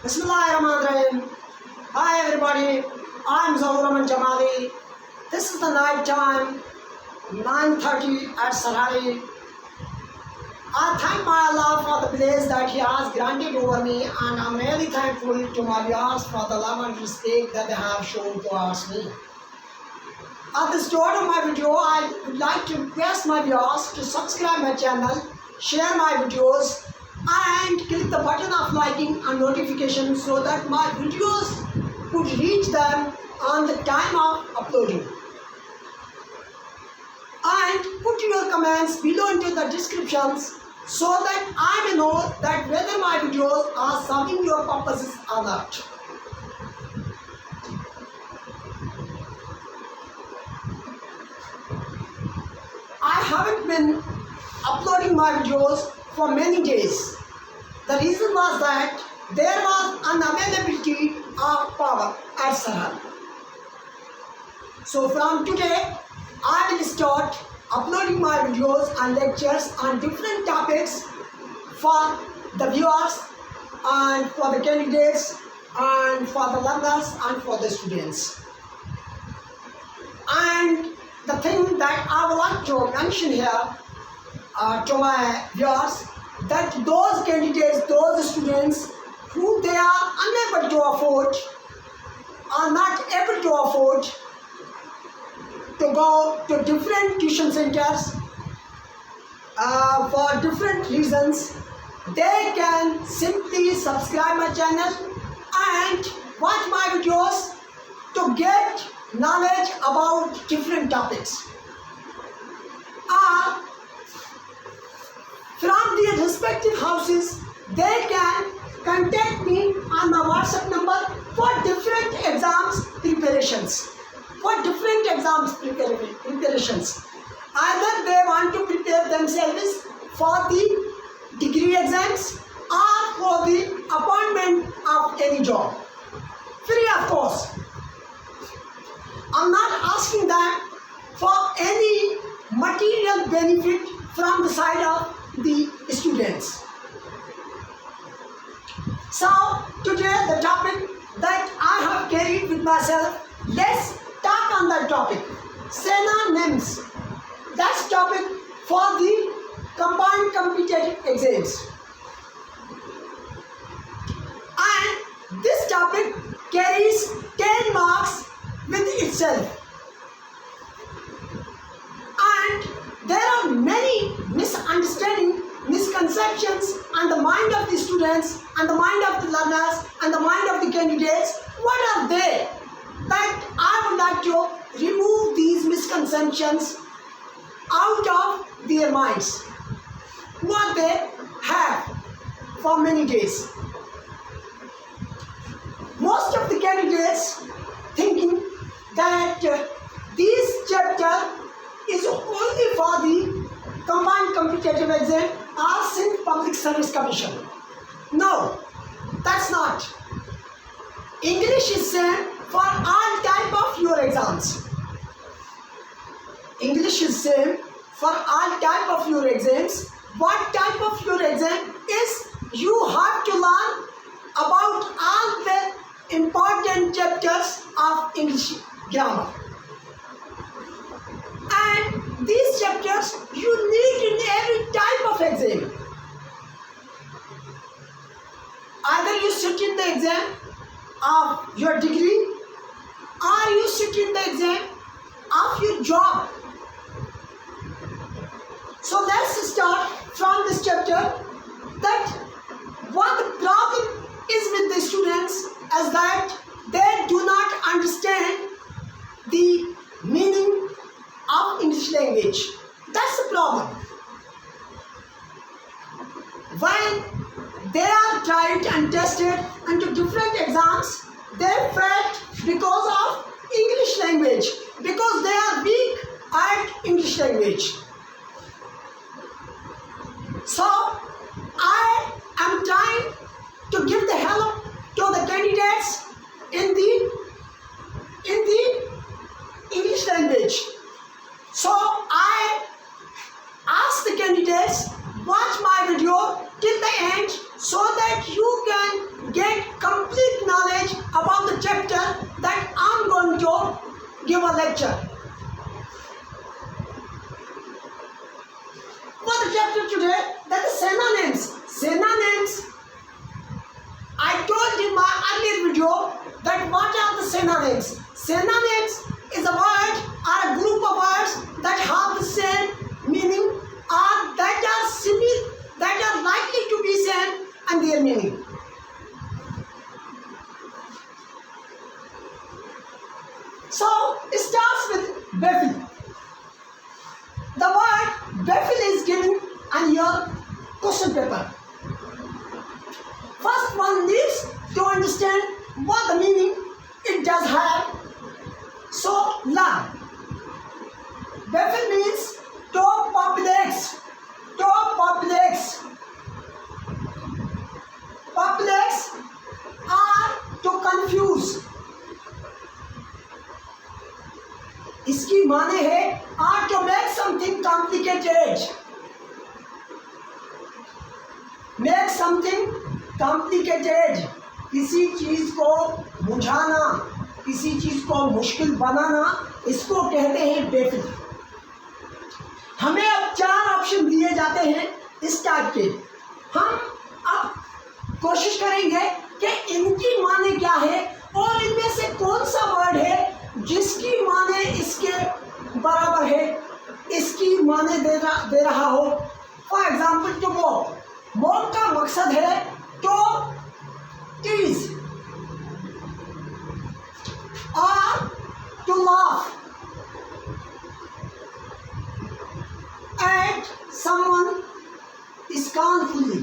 Bismillahirrahmanirrahim. Hi everybody, I'm Zahur Rahman Jamali. This is the night time, 9:30 at Sarhari. I thank my Allah for the bless that He has granted over me, and I'm really thankful to my viewers for the love and respect that they have shown towards me. At the start of my video, I would like to request my viewers to subscribe my channel, share my videos, and click the button of liking and notification so that my videos could reach them on the time of uploading. And put your comments below into the descriptions so that I may know that whether my videos are serving your purposes or not. I haven't been uploading my videos for many days. The reason was that there was unavailability of power at Sarhad. So from today, I will start uploading my videos and lectures on different topics for the viewers and for the candidates and for the learners and for the students. And the thing that I would like to mention here to my viewers, that those candidates, those students who they are unable to afford, are not able to afford to go to different tuition centers for different reasons, they can simply subscribe my channel and watch my videos to get knowledge about different topics. From their respective houses, they can contact me on my WhatsApp number for different exams preparations. Either they want to prepare themselves for the degree exams or for the appointment of any job. Free of course. I'm not asking them for any material benefit from the side of the students. So today the topic that I have carried with myself, let's talk on that topic. Synonyms. That's topic for the combined competitive exams. And this topic carries 10 marks with itself. And there are many misconceptions on the mind of the students and the mind of the learners and the mind of the candidates. What are they? That I would like to remove these misconceptions out of their minds, what they have for many days. Most of the candidates thinking that this chapter is only for the combined competitive exam or Sindh Public Service Commission. No, that's not. English is same for all type of your exams. English is same for all type of your exams. What type of your exam is, you have to learn about all the important chapters of English grammar. And these chapters you need in every type of exam. Either you sit in the exam of your degree or you sit in the exam of your job. So let's start from this chapter, that what the problem is with the students is that they do not understand the meaning of English language. That's the problem. When they are tried and tested into different exams, they failed because of English language, because they are weak at English language. So I am trying to give the help to the candidates in the English language. So I ask the candidates, watch my video till the end so that you can get complete knowledge about the chapter that I'm going to give a lecture. For the chapter today, that is synonyms. Synonyms. I told in my earlier video that what are the synonyms. Synonyms is a word or a group of words that have the same meaning or that are similar, that are likely to be same and their meaning. So it starts with baffle. The word baffle is given on your question paper. First one needs to understand what the meaning it does have. So learn. Baffle means to perplex. To perplex. Perplex or to confuse. इसकी माने है or to make something complicated. Make something complicated. किसी चीज को बुझाना, किसी चीज को मुश्किल बनाना, इसको कहते हैं बेफिल। हमें अब 4 ऑप्शन दिए जाते हैं इस टाइप के। हम अब कोशिश करेंगे कि इनकी माने क्या है और इनमें से कौन सा वर्ड है जिसकी माने इसके बराबर है, इसकी माने दे रहा हो। For example to mock. Mock का मकसद है टू टीज और to laugh at someone scornfully.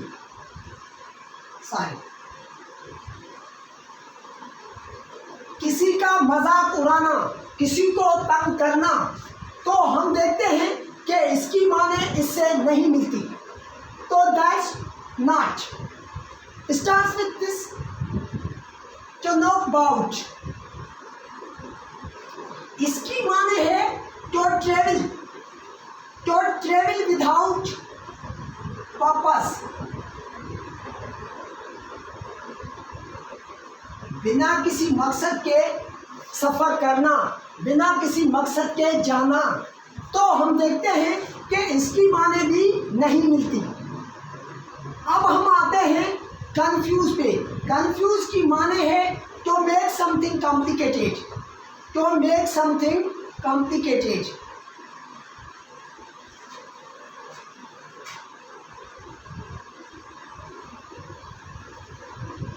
किसी का मजाक उड़ाना, किसी को तंग करना, तो हम देखते हैं कि इसकी माने इससे नहीं मिलती। तो that's not. Starts with this to knock about. इसकी माने है टू ट्रेवल विदाउट पर्पस। बिना किसी मकसद के सफ़र करना, बिना किसी मकसद के जाना, तो हम देखते हैं कि इसकी माने भी नहीं मिलती। अब हम आते हैं कंफ्यूज पे। कंफ्यूज की माने है to make something complicated. To make something complicated.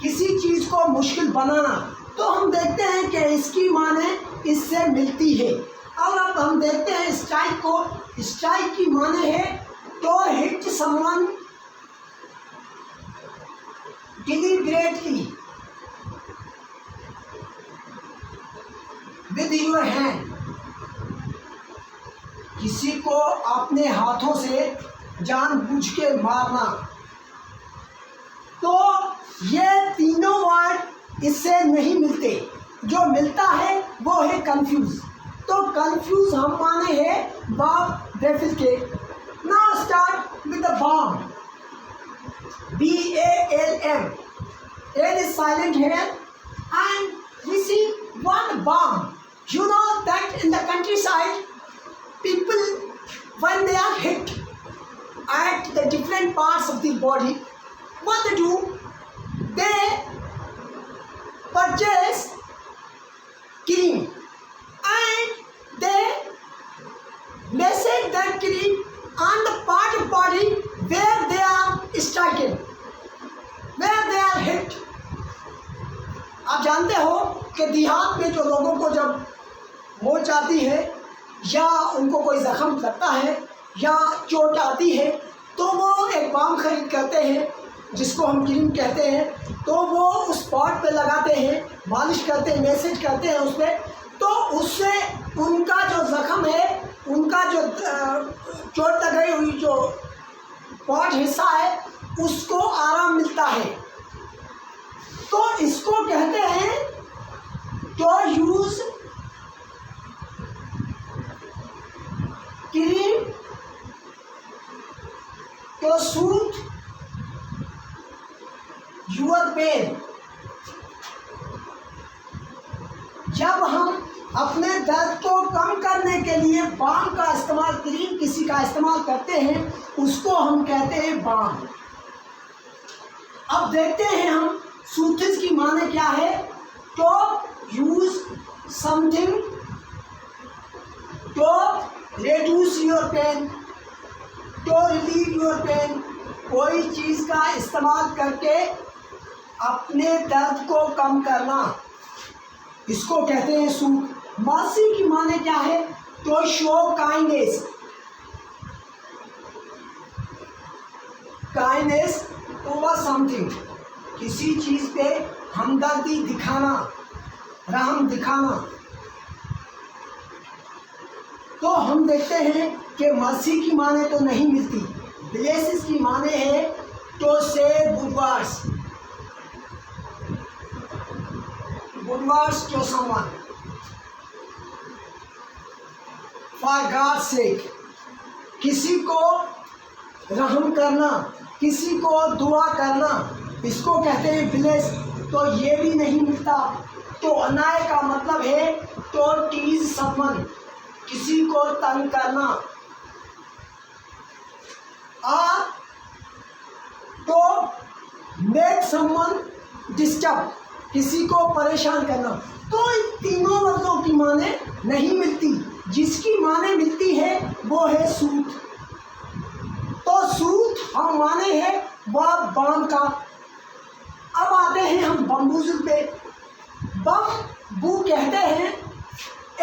किसी चीज को मुश्किल बनाना, तो हम देखते हैं कि इसकी माने इससे मिलती है। और अब हम देखते हैं स्ट्राइक को। स्ट्राइक की माने है to hit someone deliberately with your hand. किसी को अपने हाथों से जानबूझ के मारना। तो ये तीनों वर्ड इससे नहीं मिलते। जो मिलता है वो है कंफ्यूज। तो कंफ्यूज हम माने हैं बॉब बेफिल के। Now start with the bomb. BALM. L is silent here and we see one bomb. You know that in the countryside, people when they are hit at the different parts of the body, what they do? They purchase cream and they massage that cream on the part of body where they are stricken, where they are hit. आप जानते हो कि देहात में जो लोगों को जब मोच आती है या उनको कोई जख्म लगता है या चोट आती है, तो वो एक बाम खरीद करते हैं जिसको हम क्रीम कहते हैं। तो वो उस स्पॉट पे लगाते हैं, मालिश करते हैं, मैसेज करते हैं उस पर। तो उससे उनका जो ज़ख्म है, उनका जो चोट लगाई हुई जो पॉट हिस्सा है, उसको आराम मिलता है। तो इसको कहते हैं to use cream to soothe your pain. जब हम अपने दर्द को कम करने के लिए बाम का इस्तेमाल, क्रीम किसी का इस्तेमाल करते हैं, उसको हम कहते हैं बाम। अब देखते हैं हम सूथिस की माने क्या है। तो use something to reduce your pain, to relieve your pain। कोई चीज का इस्तेमाल करके अपने दर्द को कम करना, इसको कहते हैं सूथ। मर्सी की माने क्या है। तो show kindness, kindness over something, किसी चीज पे हमदर्दी दिखाना, रहम दिखाना। तो हम देखते हैं कि मर्सी की माने तो नहीं मिलती। ब्लेसिस की माने है to say good words, good words to someone for God sake, किसी को रहम करना, किसी को दुआ करना, इसको कहते हैं ब्लेस। तो ये भी नहीं मिलता। तो अनाय का मतलब है तो टीज समवन, किसी को तंग करना। तो मेक समवन डिस्टर्ब, किसी को परेशान करना। तो इन तीनों वर्डों की माने नहीं मिलती। जिसकी माने मिलती है वो है सूथ। तो सूथ हम माने हैं वह बाम का। अब आते हैं हम बम्बूजुल पे। बम्बू कहते हैं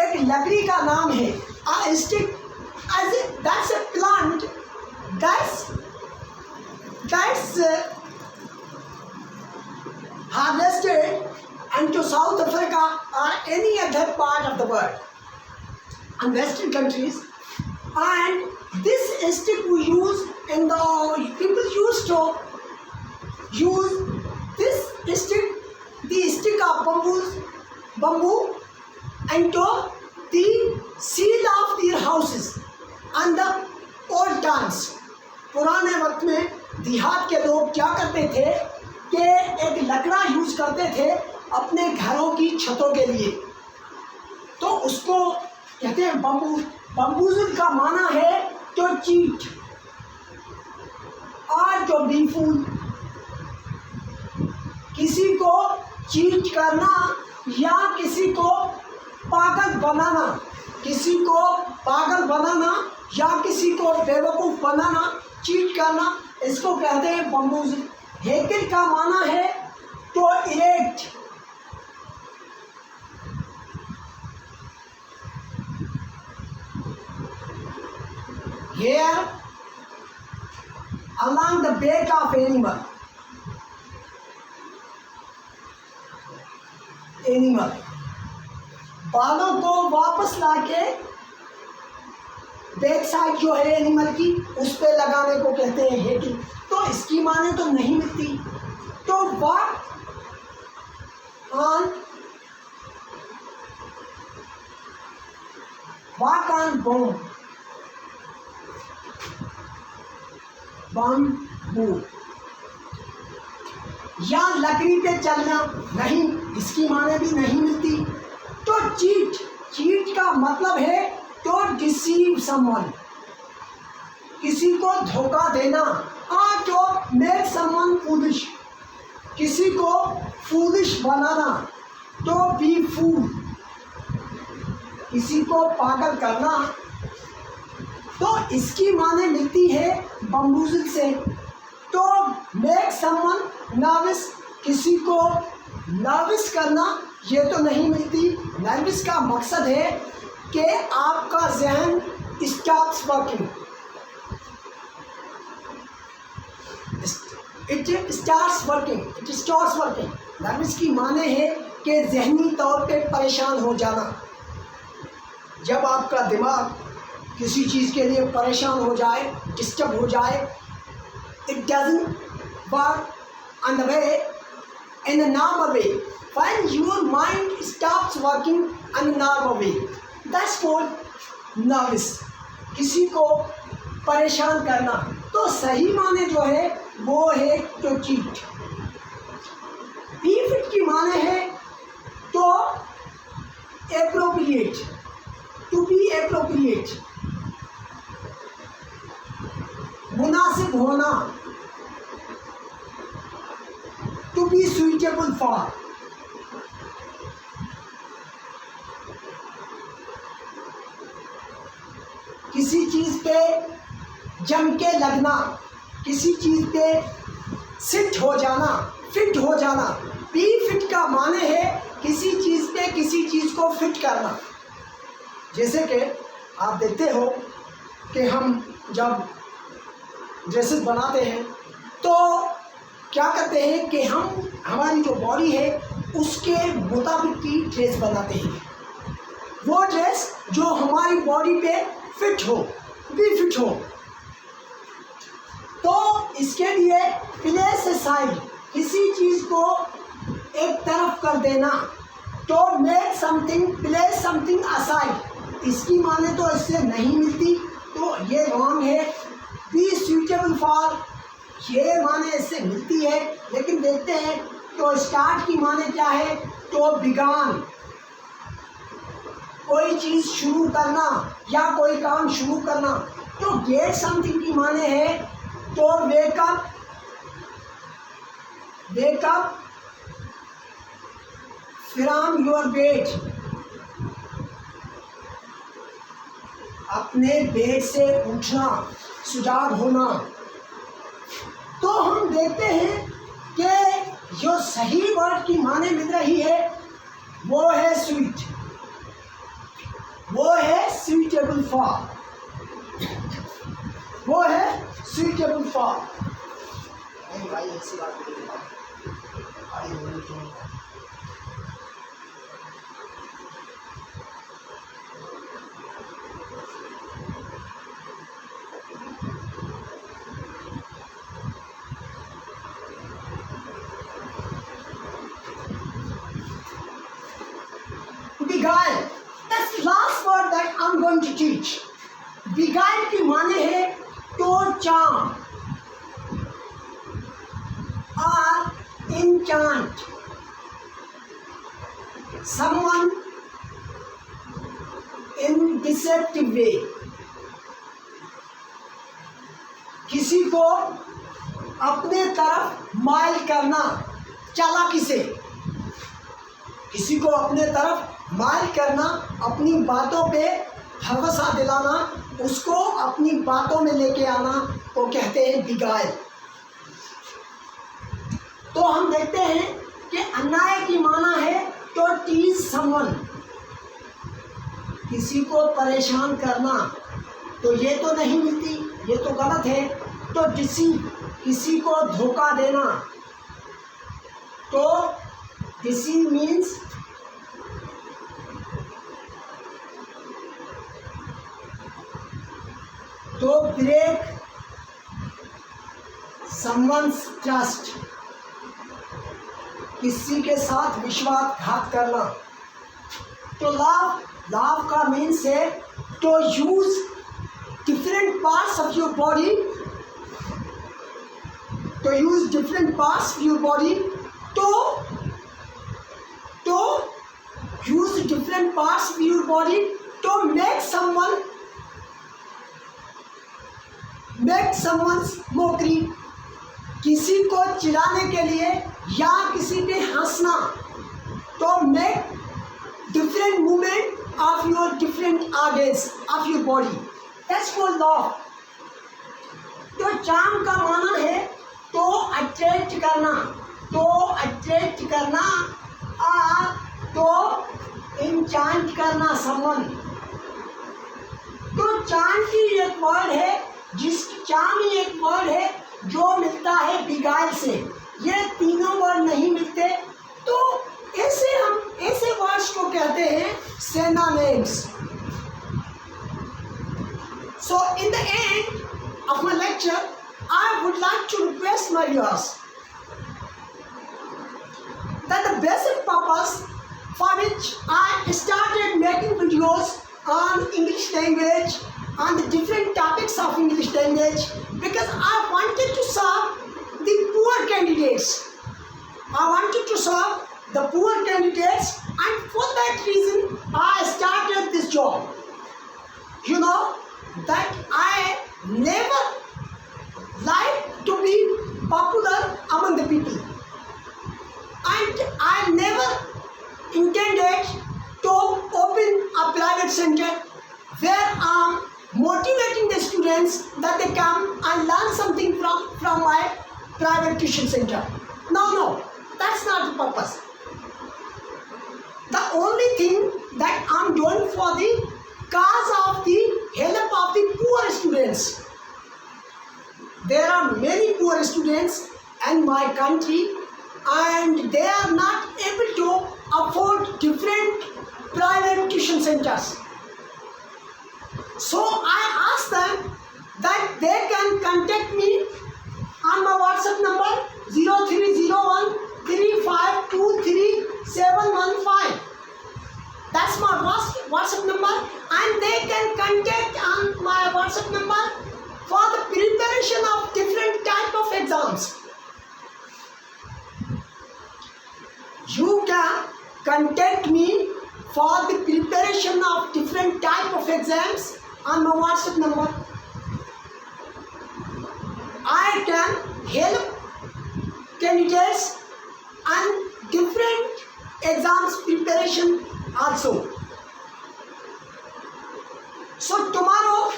एक लकड़ी का नाम है। A stick, that's a plant that's harvested into South Africa or any other part of the world and Western countries. And this stick we use in the people used to use this stick, the stick of bamboo, into the seal of their houses and the old times। पुराने वक्त में देहात के लोग क्या करते थे कि एक लकड़ा यूज करते थे अपने घरों की छतों के लिए। तो उसको कहते हैं बम्बू। बम्बूजुल का माना है तो चीट और जो बीफूल, किसी को चीट करना या किसी को पागल बनाना, किसी को पागल बनाना या किसी को बेवकूफ़ बनाना, चीट करना, इसको कहते हैं बम्बूजुल। हेकिल का माना है to erect, hair along the back of animal, बालों को वापस लाके बैक साइड जो है एनिमल की उस पे लगाने को कहते हैं हेकिल। तो इसकी माने तो नहीं मिलती। तो वॉक ऑन बम्बू या लकड़ी पे चलना, नहीं, इसकी माने भी नहीं मिलती। तो चीट का मतलब है तो डिसीव समवन, किसी को धोखा देना। तो मेक समवन फूलिश, किसी को फूलिश बनाना। तो बी फूल, किसी को पागल करना। तो इसकी माने मिलती है बम्बूजुल से। तो मेक समवन नर्वस, किसी को नर्वस करना, ये तो नहीं मिलती। नर्वस का मकसद है कि आपका जहन stops working, it starts working. Nervous की माने है कि जहनी तौर पे परेशान हो जाना। जब आपका दिमाग किसी चीज़ के लिए परेशान हो जाए, डिस्टर्ब हो जाए, it doesn't work on the way in a normal way. When your mind stops working in a normal way, that's called nervous, किसी को परेशान करना। तो सही माने जो है वो है तो चीट। माने है तो एप्रोप्रिएट, टू बी एप्रोप्रिएट, मुनासिब होना, टू बी सुइटेबल फॉर। किसी चीज पे जम के लगना, किसी चीज पे सिट हो जाना, फिट हो जाना। बी फिट का माने है किसी चीज पे किसी चीज को फिट करना। जैसे कि आप देखते हो कि हम जब ड्रेसेस बनाते हैं तो क्या करते हैं कि हम हमारी जो बॉडी है उसके मुताबिक की ड्रेस बनाते हैं। वो ड्रेस जो हमारी बॉडी पे फिट हो, भी फिट हो। तो इसके लिए प्लेस असाइड, किसी चीज को एक तरफ कर देना, तो make something, place something aside. इसकी माने तो इससे नहीं मिलती, तो ये रॉन्ग है। बी सुइटेबल फॉर, ये माने इससे मिलती है, लेकिन देखते हैं तो स्टार्ट की माने क्या है, तो बिगान, कोई चीज शुरू करना या कोई काम शुरू करना। तो गेट समथिंग की माने है तो wake up, wake up from your bed, अपने बेड से उठना, सुजाग होना। तो हम देखते हैं कि जो सही वर्ड की माने मिल रही है वो है स्वीट, वो है सुइटेबल फॉर, वो है सुइटेबल फॉर। नहीं भाई ऐसी बात नहीं है। Beguile, that's the last word that I'm going to teach. Beguile की माने है to charm or enchant someone in deceptive way. किसी को अपने तरफ माइल करना चालाकी से, किसी को अपने तरफ माइल करना, अपनी बातों पे भरोसा दिलाना, उसको अपनी बातों में लेके आना को कहते हैं बिगाइल। तो हम देखते हैं कि अन्याय की माना है तो टीज समवन, किसी को परेशान करना। तो ये तो नहीं मिलती, ये तो गलत है। तो किसी को धोखा देना, तो डिसीव मीन्स तो ब्रेक समवन्स ट्रस्ट, किसी के साथ विश्वासघात करना। तो लव का मीन्स है तो use different parts of your body, तो use different parts of your body, तो use different parts of your body to make someone's mockery, किसी को चिढ़ाने के लिए या किसी पे हंसना। तो make different movement of your different organs of your body, that's called love. तो charm का माना है तो अट्रैक्ट करना, तो अट्रैक्ट करना और तो enchant करना someone। तो charm की एक वर्ड है, चार्म ही एक वर्ड है जो मिलता है बिगाइल से। ये तीनों वर्ड नहीं मिलते, तो ऐसे वर्ड्स को कहते हैं synonyms. So in the end of my lecture, I would like to request my viewers that the basic purpose for which I started making videos on English language, on the different topics of English language, because I wanted to serve the poor candidates. I wanted to serve the poor candidates, and for that reason I started this job. You know that I never like to be popular among the people, and I never intended to open a private center where I am motivating the students that they come and learn something from my private tuition center. No, that's not the purpose. The only thing that I'm doing for the cause of the help of the poor students. There are many poor students in my country, and they are not able to afford different private tuition centers. So I asked them that they can contact me on my WhatsApp number 0301 3523 715. That's my WhatsApp number, and they can contact on my WhatsApp number for the preparation of different type of exams. You can contact me for the preparation of different type of exams on my WhatsApp number. I can help candidates and different exams preparation also. So tomorrow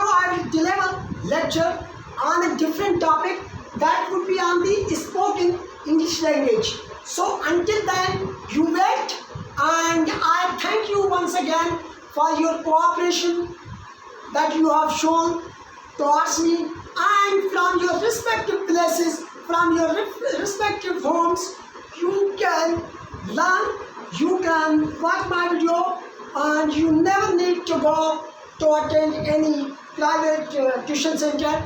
I will deliver lecture on a different topic that would be on the spoken English language. So until then, you wait, and I thank you once again for your cooperation that you have shown towards me, and from your respective places, from your respective homes, you can learn, you can watch my video, and you never need to go to attend any private tuition center,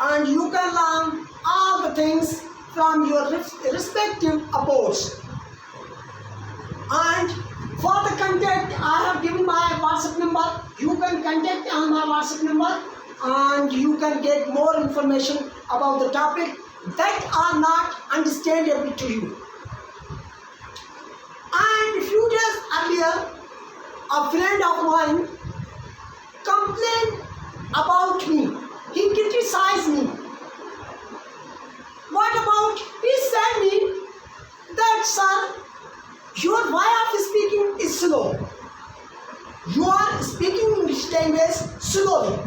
and you can learn all the things from your respective abodes. And for the contact, I have given my WhatsApp number. You can contact on my WhatsApp number, and you can get more information about the topic that are not understandable to you. And a few days earlier, a friend of mine complained about me. He criticized me. What about? He said me that, sir, your way of speaking is slow. You are speaking English language slowly.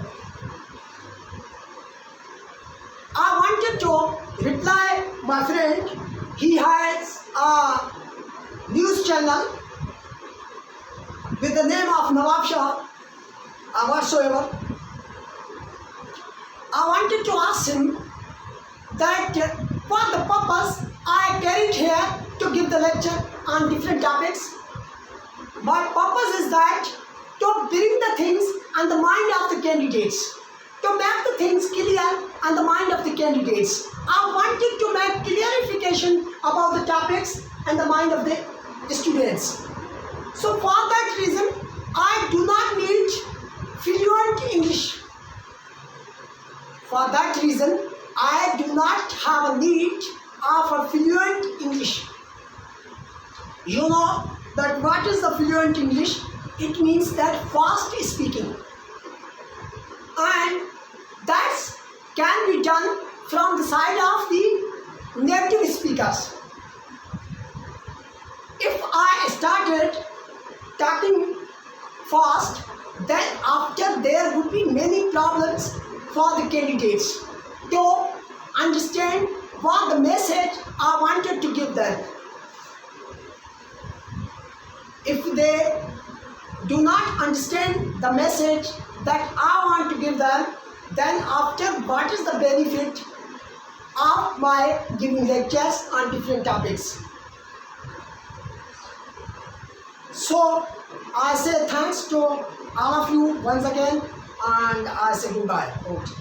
I wanted to reply my friend. He has a news channel with the name of Nawab Shah or whatsoever. I wanted to ask him that for the purpose I carried here to give the lecture on different topics. My purpose is that to bring the things on the mind of the candidates, to make the things clear on the mind of the candidates. I wanted to make clarification about the topics and the mind of the students. So for that reason, I do not need fluent English. For that reason, I do not have a need of a fluent English. You know that what is the fluent English? It means that fast speaking. And that can be done from the side of the native speakers. If I started talking fast, then after there would be many problems for the candidates to understand what the message I wanted to give them. If they do not understand the message that I want to give them, then after what is the benefit of my giving lectures on different topics? So I say thanks to all of you once again, and I say goodbye. Okay.